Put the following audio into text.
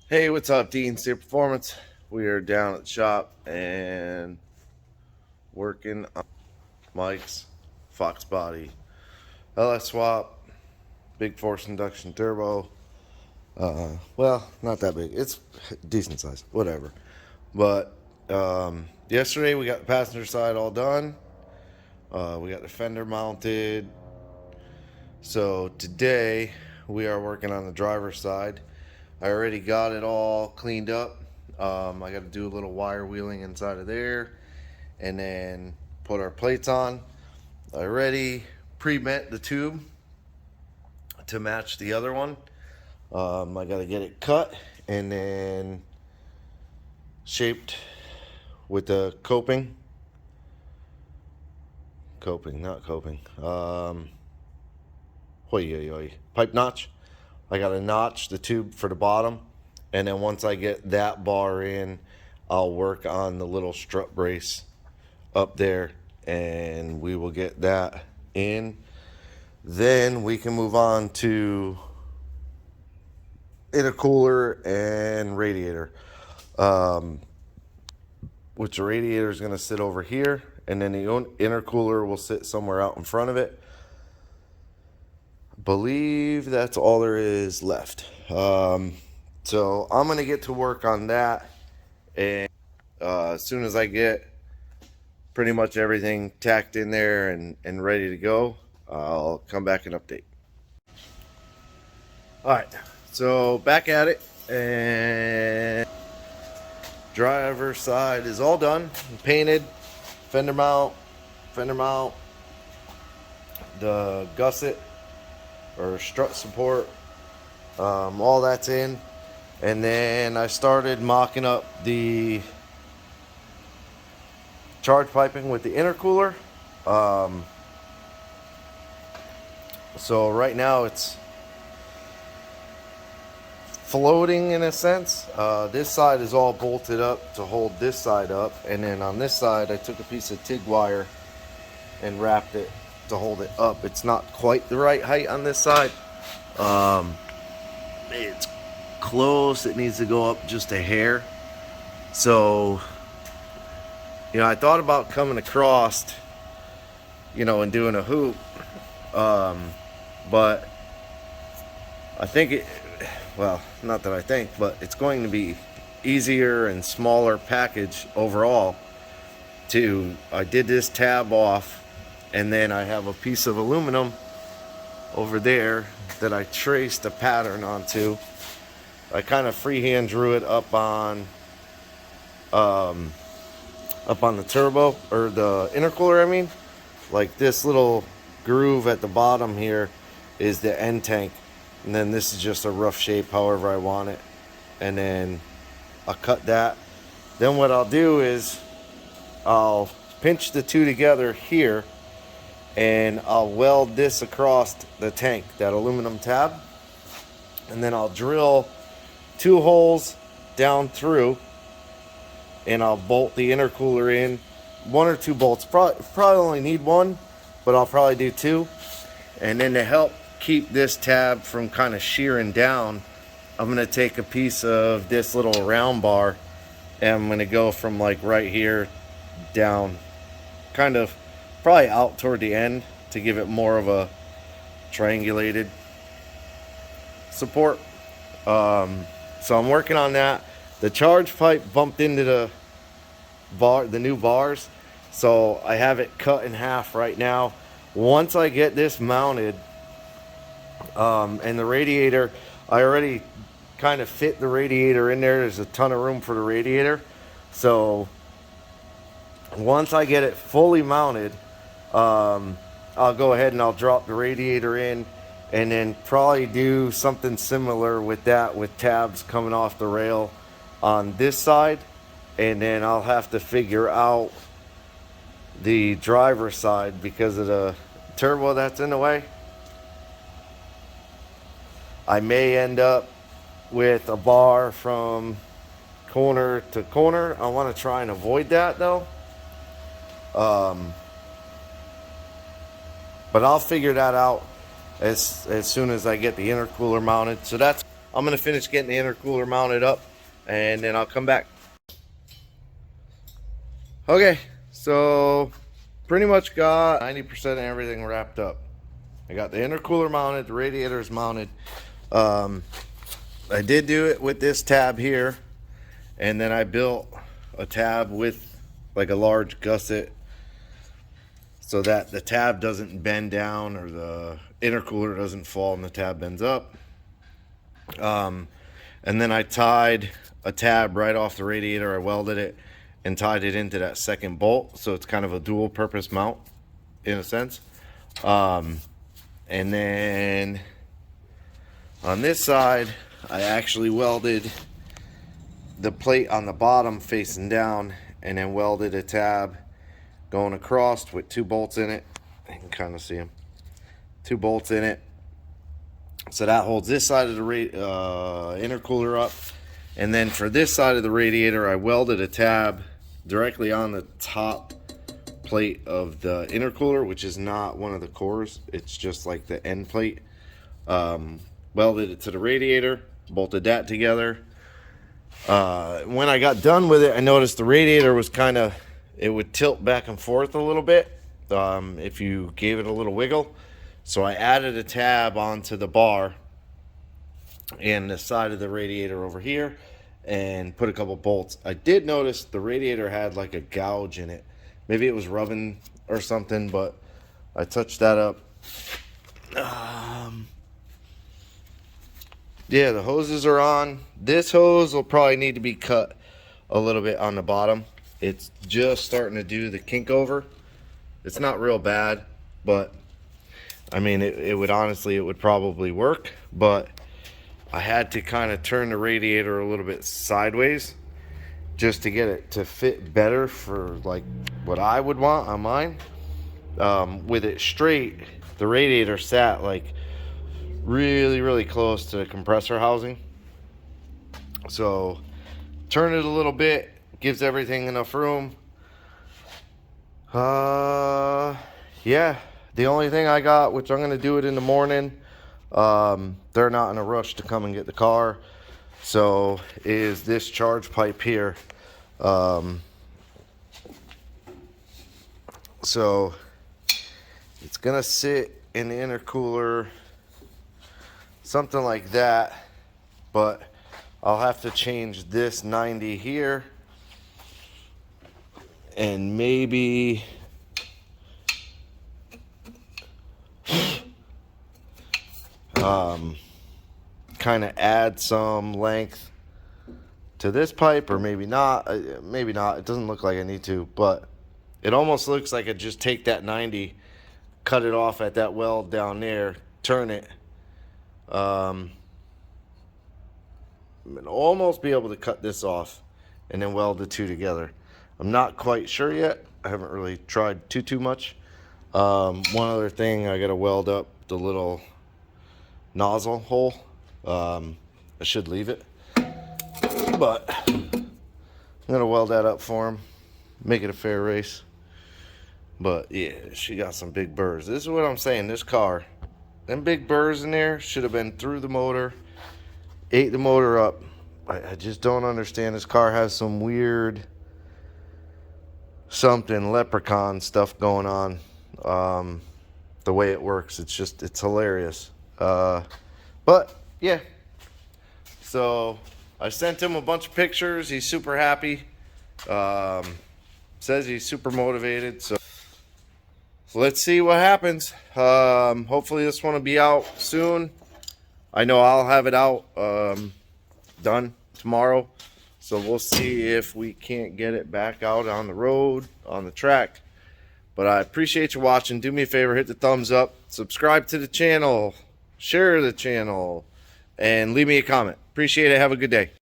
Hey, what's up, Dean Steel Performance? We are down at the shop and working on Mike's Foxbody LS swap, big force induction turbo. Well, not that big. It's decent size, whatever. But yesterday we got the passenger side all done. We got the fender mounted. So today we are working on the driver's side. I already got it all cleaned up. I got to do a little wire wheeling inside of there and then put our plates on. I already pre-bent the tube to match the other one. I got to get it cut and then shaped with the coping. Not coping. Pipe notch. I got to notch the tube for the bottom, and then once I get that bar in, I'll work on the little strut brace up there, and we will get that in. Then we can move on to intercooler and radiator, which the radiator is going to sit over here, and then the intercooler will sit somewhere out in front of it. Believe that's all there is left. So I'm gonna get to work on that, and as soon as I get pretty much everything tacked in there and ready to go, I'll come back and update. All right, so back at it, and driver side is all done, painted, fender mount, the gusset or strut support, all that's in. And then I started mocking up the charge piping with the intercooler. So right now it's floating in a sense. This side is all bolted up to hold this side up, and then on this side I took a piece of TIG wire and wrapped it to hold it up. It's not quite the right height on this side. It's close. It needs to go up just a hair. So, I thought about coming across, and doing a hoop. But I think not that I think, but it's going to be easier and smaller package overall. I did this tab off, and then I have a piece of aluminum over there that I traced a pattern onto. I kind of freehand drew it up on the turbo, or the intercooler, I mean. Like this little groove at the bottom here is the end tank, and then this is just a rough shape however I want it, and then I'll cut that. Then what I'll do is I'll pinch the two together here, and I'll weld this across the tank, that aluminum tab, and then I'll drill 2 holes down through, and I'll bolt the intercooler in. 1 or 2 bolts, probably only need 1, but I'll probably do 2. And then to help keep this tab from kind of shearing down, I'm going to take a piece of this little round bar, and I'm going to go from like right here down, kind of probably out toward the end, to give it more of a triangulated support. So I'm working on that. The charge pipe bumped into the new bars, so I have it cut in half right now. Once I get this mounted, and the radiator, I already kind of fit the radiator in there. There's a ton of room for the radiator. So once I get it fully mounted, I'll go ahead and I'll drop the radiator in, and then probably do something similar with that, with tabs coming off the rail on this side. And then I'll have to figure out the driver's side because of the turbo that's in the way. I may end up with a bar from corner to corner. I want to try and avoid that though. But I'll figure that out as soon as I get the intercooler mounted. So that's I'm going to finish getting the intercooler mounted up, and then I'll come back. Okay, so pretty much got 90% of everything wrapped up. I got the intercooler mounted, the radiator is mounted. I did do it with this tab here, and then I built a tab with like a large gusset so that the tab doesn't bend down or the intercooler doesn't fall and the tab bends up. And then I tied a tab right off the radiator. I welded it and tied it into that second bolt, so it's kind of a dual purpose mount in a sense. And then on this side I actually welded the plate on the bottom facing down, and then welded a tab going across with 2 bolts in it. You can kind of see them, 2 bolts in it, so that holds this side of the intercooler up. And then for this side of the radiator, I welded a tab directly on the top plate of the intercooler, which is not one of the cores, it's just like the end plate. Welded it to the radiator, bolted that together. When I got done with it, I noticed the radiator was kind of, it would tilt back and forth a little bit if you gave it a little wiggle. So I added a tab onto the bar and the side of the radiator over here and put a couple bolts. I did notice the radiator had like a gouge in it. Maybe it was rubbing or something, but I touched that up. Yeah, the hoses are on. This hose will probably need to be cut a little bit on the bottom. It's just starting to do the kink over. It's not real bad, but I mean, it would honestly, it would probably work, but I had to kind of turn the radiator a little bit sideways just to get it to fit better for like what I would want on mine. With it straight, the radiator sat like really close to the compressor housing. So turn it a little bit, gives everything enough room. Yeah, the only thing I got, which I'm going to do it in the morning, they're not in a rush to come and get the car, so is this charge pipe here. So it's going to sit in the intercooler, something like that, but I'll have to change this 90 here and maybe kind of add some length to this pipe, or maybe not. Maybe not. It doesn't look like I need to, but it almost looks like I just take that 90, cut it off at that weld down there, turn it, and almost be able to cut this off and then weld the two together. I'm not quite sure yet. I haven't really tried too much. One other thing, I gotta weld up the little nozzle hole. I should leave it, but I'm gonna weld that up for him, make it a fair race. But yeah, she got some big burrs. This is what I'm saying, this car, them big burrs in there should have been through the motor, ate the motor up. I just don't understand. This car has some weird leprechaun stuff going on. The way it works, it's hilarious. But yeah, so I sent him a bunch of pictures. He's super happy. Says he's super motivated. So let's see what happens. Hopefully this one will be out soon. I know I'll have it out done tomorrow. So we'll see if we can't get it back out on the road, on the track. But I appreciate you watching. Do me a favor, hit the thumbs up, subscribe to the channel, share the channel, and leave me a comment. Appreciate it. Have a good day.